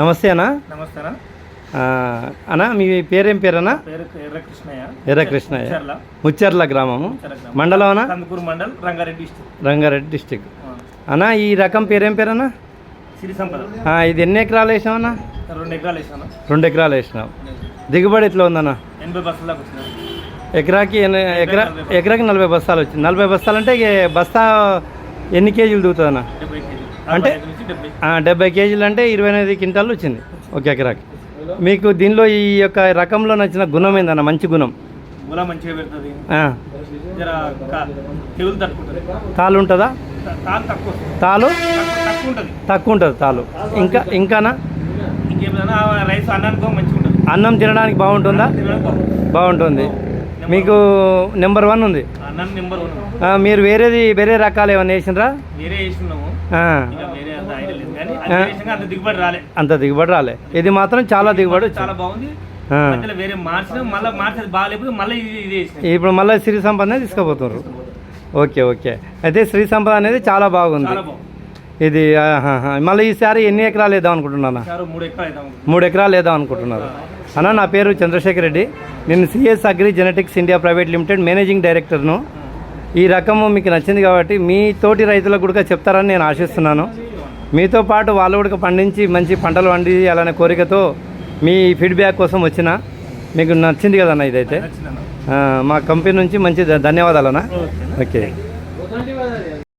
నమస్తే అన్న. నమస్తే అన్న. అన్న మీ పేరేం పేరన్నా? పేరు ఎర్రకృష్ణయ్య. ఎర్రకృష్ణయ్య, ముచ్చర్ల గ్రామము, మండలం అన్న? కందుకూరు మండల్, రంగారెడ్డి డిస్టిక్. రంగారెడ్డి డిస్టిక్. అన్న ఈ రకం పేరేం పేరన్నా? సిరి సంపద. ఇది ఎన్ని ఎకరాలు వేసినావు అన్న? 2 ఎకరాలు వేసినాను. 2 ఎకరాలు వేసినావు. దిగుబడి ఎట్లా ఉందన్న? 80 బస్తాల దాకా వచ్చినాయి. ఎకరాకి ఎకరాకి 40 బస్తాలు వచ్చింది. 40 బస్తాలు అంటే బస్తా ఎన్ని కేజీలు దిగుతుంది అన్న? 70 కేజీలు. అంటే 70 కేజీలు అంటే 28 క్వింటాలు వచ్చింది ఒక ఎకరాకి. మీకు దీనిలో ఈ యొక్క రకంలో నచ్చిన గుణం ఏందన్న? మంచి గుణం మూల మంచిగా పెడుతుంది. తెగులు తట్టుకుంటుంది. తాలు ఉంటుందా? తాలు తక్కువ ఉంటుంది. తాలు ఇంకానా? ఇంకేమైనా రైస్ అన్నానికి మంచిగా ఉంటుంది. అన్నం తినడానికి బాగుంటుందా? బాగుంటుంది. మీకు నెంబర్ 1 ఉంది. అన్నం నెంబర్ 1. మీరు వేరే రకాలు ఏమైనా వేసినరా? వేరే వేసినాము. అంత దిగుబడి రాలే. ఇది మాత్రం చాలా దిగుబడి, చాలా బాగుంది. వేరే మార్చిన బాగాలేకపోతే మళ్ళీ ఇప్పుడు మళ్ళీ శ్రీ సంపద తీసుకుపోతున్నారు. ఓకే. అయితే శ్రీ సంపద అనేది చాలా బాగుంది. ఇది మళ్ళీ ఈసారి ఎన్ని ఎకరాలు వేద్దాం అనుకుంటున్నాను? 3 ఎకరాలు వేద్దాం అనుకుంటున్నారు అన్న. నా పేరు చంద్రశేఖర్ రెడ్డి. నేను CS agri genetics India private limited managing డైరెక్టర్ను. ఈ రకము మీకు నచ్చింది కాబట్టి మీ తోటి రైతులకు కూడా చెప్తారని నేను ఆశిస్తున్నాను. మీతో పాటు వాళ్ళు కూడా పండించి మంచి పంటలు పండించాలనే కోరికతో మీ ఫీడ్బ్యాక్ కోసం వచ్చిన. మీకు నచ్చింది కదన్న ఇదైతే? మా కంపెనీ నుంచి మంచి ధన్యవాదాలన్నా. ఓకే.